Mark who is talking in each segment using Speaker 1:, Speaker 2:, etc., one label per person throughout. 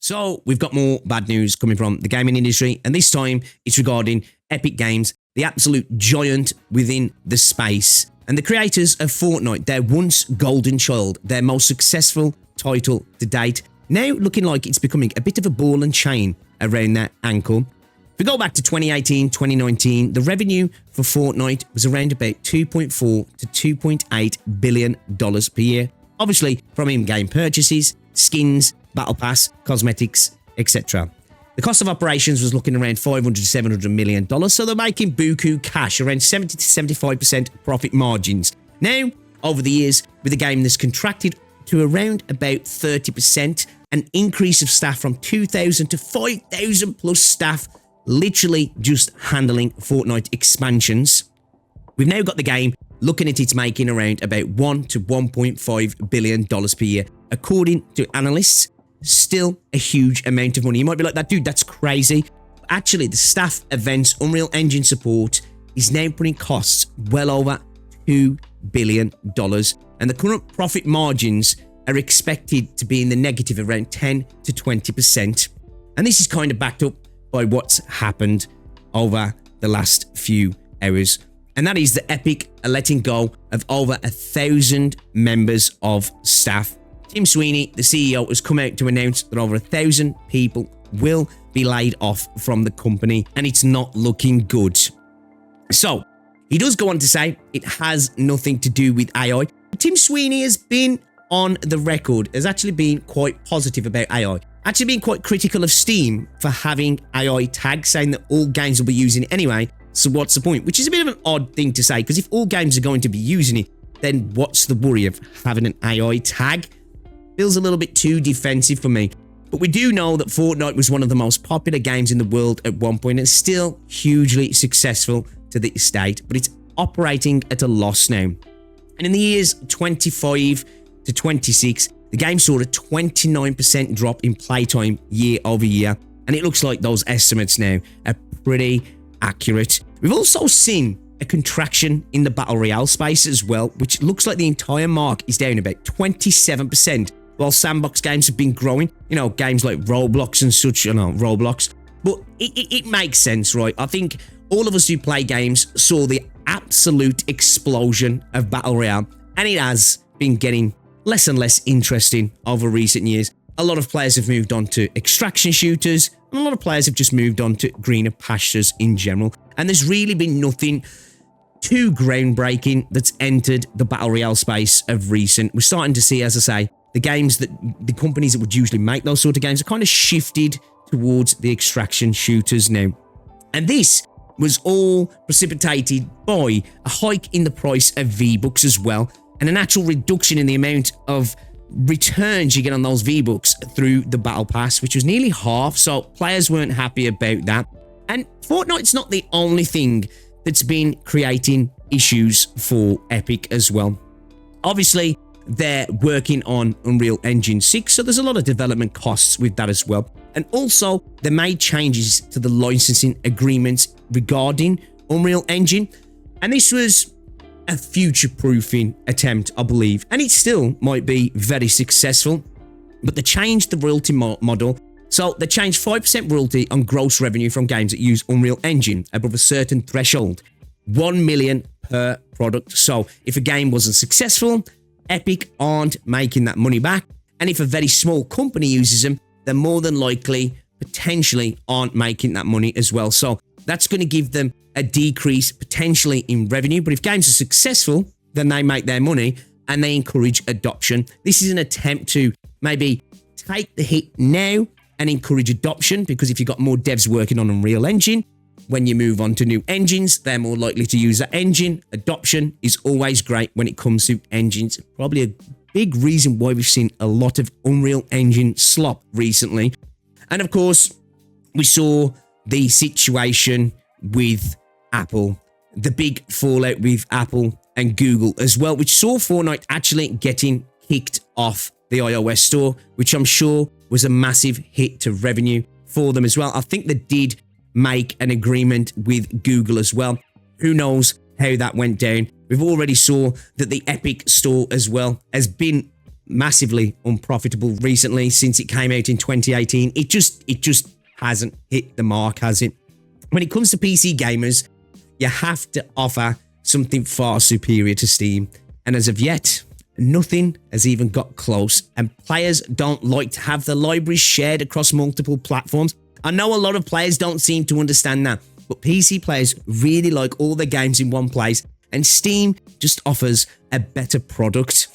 Speaker 1: So we've got more bad news coming from the gaming industry, and this time it's regarding Epic Games, the absolute giant within the space, and the creators of Fortnite, their once golden child, their most successful title to date, now looking like it's becoming a bit of a ball and chain around their ankle. If we go back to 2018, 2019, the revenue for Fortnite was around about $2.4 to $2.8 billion per year, obviously from in-game purchases, skins, battle pass, cosmetics, etc. The cost of operations was looking around $500 to $700 million, so they're making buku cash, around 70 to 75% profit margins. Now, over the years, with the game that's contracted to around about 30%, an increase of staff from 2,000 to 5,000 plus staff, literally just handling Fortnite expansions. We've now got the game looking at its making around about $1 to $1.5 billion per year, according to analysts. Still a huge amount of money. You might be like, that dude, that's crazy. Actually, the staff, events, Unreal Engine support is now putting costs well over $2 billion. And the current profit margins are expected to be in the negative around 10 to 20%. And this is kind of backed up by what's happened over the last few hours. And that is that Epic are letting go of over 1,000 members of staff. Tim Sweeney, the CEO, has come out to announce that over 1,000 people will be laid off from the company, and it's not looking good. So, he does go on to say it has nothing to do with AI. Tim Sweeney has been on the record, has actually been quite positive about AI. Actually been quite critical of Steam for having AI tags, saying that all games will be using it anyway, so what's the point? Which is a bit of an odd thing to say, because if all games are going to be using it, then what's the worry of having an AI tag? Feels a little bit too defensive for me. But we do know that Fortnite was one of the most popular games in the world at one point, and it's still hugely successful to this date, but it's operating at a loss now. And in the years 25 to 26, the game saw a 29% drop in playtime year over year, and it looks like those estimates now are pretty accurate. We've also seen a contraction in the Battle Royale space as well, which looks like the entire mark is down about 27%, while sandbox games have been growing, games like Roblox and such, Roblox. But it makes sense, right? I think all of us who play games saw the absolute explosion of Battle Royale, and it has been getting less and less interesting over recent years. A lot of players have moved on to extraction shooters, and a lot of players have just moved on to greener pastures in general. And there's really been nothing too groundbreaking that's entered the Battle Royale space of recent. We're starting to see, as I say, the companies that would usually make those sort of games are kind of shifted towards the extraction shooters now. And this was all precipitated by a hike in the price of V-Bucks as well, and a natural reduction in the amount of returns you get on those V-Bucks through the Battle Pass, which was nearly half, so players weren't happy about that. And Fortnite's not the only thing that's been creating issues for Epic as well. Obviously, they're working on Unreal Engine 6, so there's a lot of development costs with that as well. And also, they made changes to the licensing agreements regarding Unreal Engine, and this was a future-proofing attempt, I believe, and it still might be very successful. But they changed the royalty model, so they changed 5% royalty on gross revenue from games that use Unreal Engine above a certain threshold, 1 million per product. So if a game wasn't successful, Epic aren't making that money back, and if a very small company uses them, they're more than likely, potentially, aren't making that money as well. So that's going to give them a decrease potentially in revenue, but if games are successful, then they make their money and they encourage adoption. This is an attempt to maybe take the hit now and encourage adoption, because if you've got more devs working on Unreal Engine, when you move on to new engines, they're more likely to use that engine. Adoption is always great when it comes to engines. Probably a big reason why we've seen a lot of Unreal Engine slop recently. And of course, we saw the situation with Apple, the big fallout with Apple and Google as well, which saw Fortnite actually getting kicked off the iOS store, which I'm sure was a massive hit to revenue for them as well. I think they did make an agreement with Google as well. Who knows how that went down. We've already saw that the Epic store as well has been massively unprofitable recently since it came out in 2018. It just hasn't hit the mark, has it? When it comes to PC gamers, you have to offer something far superior to Steam. And as of yet, nothing has even got close. And players don't like to have their libraries shared across multiple platforms. I know a lot of players don't seem to understand that, but PC players really like all their games in one place, and Steam just offers a better product.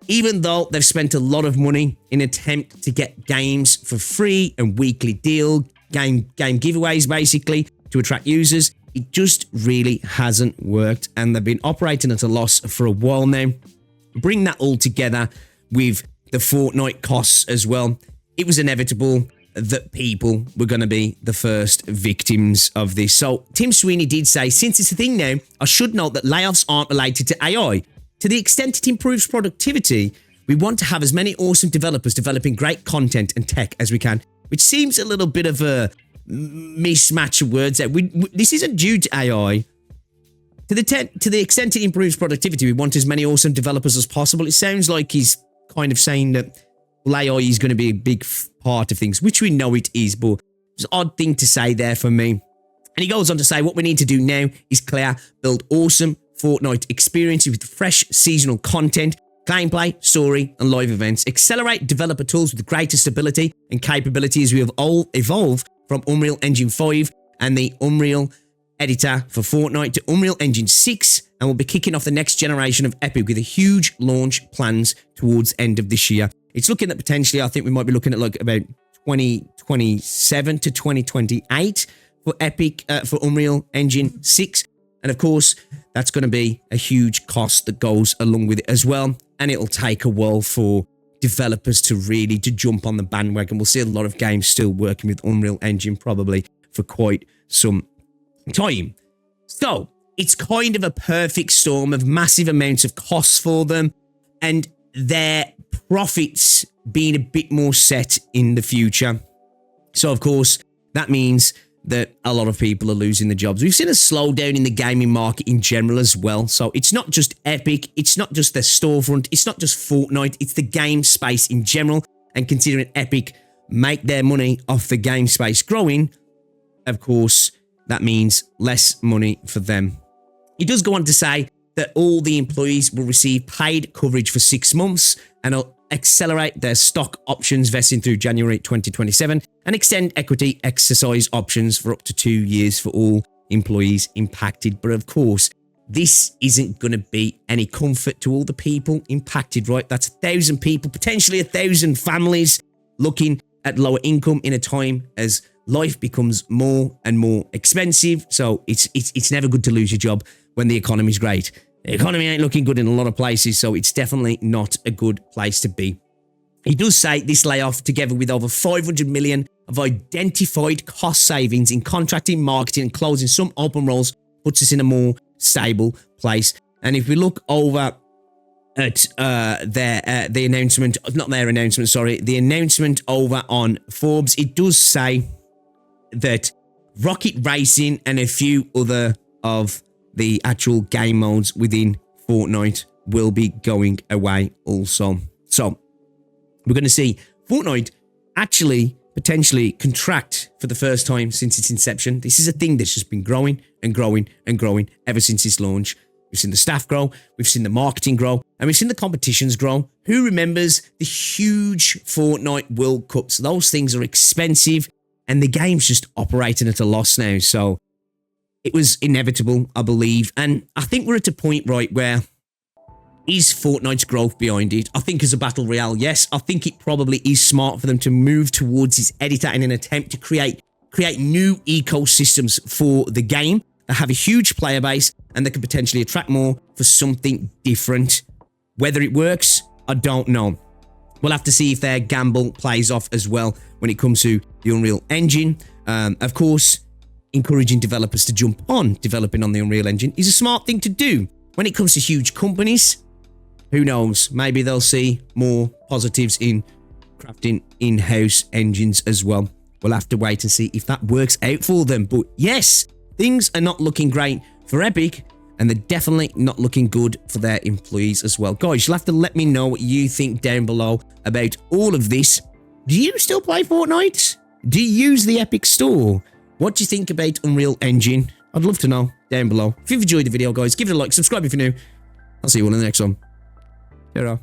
Speaker 1: Even though they've spent a lot of money in an attempt to get games for free and weekly deal, game giveaways basically, to attract users, it just really hasn't worked, and they've been operating at a loss for a while now. Bring that all together with the Fortnite costs as well, it was inevitable that people were going to be the first victims of this. So Tim Sweeney did say, since it's a thing now, I should note that layoffs aren't related to AI. To the extent it improves productivity, we want to have as many awesome developers developing great content and tech as we can, which seems a little bit of a mismatch of words. This isn't due to AI. To the extent it improves productivity, we want as many awesome developers as possible. It sounds like he's kind of saying that AI is going to be a big part of things, which we know it is, but it's an odd thing to say there for me. And he goes on to say, what we need to do now is build awesome Fortnite experiences with fresh seasonal content, gameplay, story, and live events. Accelerate developer tools with greater stability and capability as we have all evolved from Unreal Engine 5 and the Unreal editor for Fortnite to Unreal Engine 6, and we'll be kicking off the next generation of Epic with a huge launch plans towards end of this year. It's looking at potentially, I think we might be looking at like about 2027 to 2028 for Epic, for Unreal Engine 6. And of course, that's going to be a huge cost that goes along with it as well. And it'll take a while for developers to jump on the bandwagon. We'll see a lot of games still working with Unreal Engine probably for quite some time. So it's kind of a perfect storm of massive amounts of costs for them and their profits being a bit more set in the future. So of course, that means that a lot of people are losing their jobs. We've seen a slowdown in the gaming market in general as well. So it's not just Epic, it's not just the Storefront, it's not just Fortnite, it's the game space in general. And considering Epic make their money off the game space growing, of course, that means less money for them. He does go on to say that all the employees will receive paid coverage for 6 months and will accelerate their stock options vesting through January 2027 and extend equity exercise options for up to 2 years for all employees impacted. But of course, this isn't going to be any comfort to all the people impacted, right? That's 1,000 people, potentially 1,000 families looking at lower income in a time as life becomes more and more expensive. So it's never good to lose your job when the economy's great. The economy ain't looking good in a lot of places, so it's definitely not a good place to be. He does say this layoff, together with over 500 million of identified cost savings in contracting, marketing, and closing some open roles, puts us in a more stable place. And if we look over at the announcement, not their announcement, sorry, the announcement over on Forbes, it does say that Rocket Racing and a few other of the actual game modes within Fortnite will be going away also. So we're going to see Fortnite actually potentially contract for the first time since its inception. This is a thing that's just been growing and growing and growing ever since its launch. We've seen the staff grow, we've seen the marketing grow, and we've seen the competitions grow. Who remembers the huge Fortnite World Cups? Those things are expensive, and the game's just operating at a loss now. So it was inevitable, I believe. And I think we're at a point, right, where is Fortnite's growth behind it? I think as a battle royale, yes. I think it probably is smart for them to move towards its editor in an attempt to create new ecosystems for the game that have a huge player base and that can potentially attract more for something different. Whether it works, I don't know. We'll have to see if their gamble plays off as well when it comes to the Unreal Engine. Of course, encouraging developers to jump on developing on the Unreal Engine is a smart thing to do. When it comes to huge companies, who knows? Maybe they'll see more positives in crafting in-house engines as well. We'll have to wait and see if that works out for them. But yes, things are not looking great for Epic, and they're definitely not looking good for their employees as well. Guys, you'll have to let me know what you think down below about all of this. Do you still play Fortnite? Do you use the Epic Store? What do you think about Unreal Engine? I'd love to know down below. If you've enjoyed the video, guys, give it a like, subscribe if you're new. I'll see you all in the next one. Ta-ra.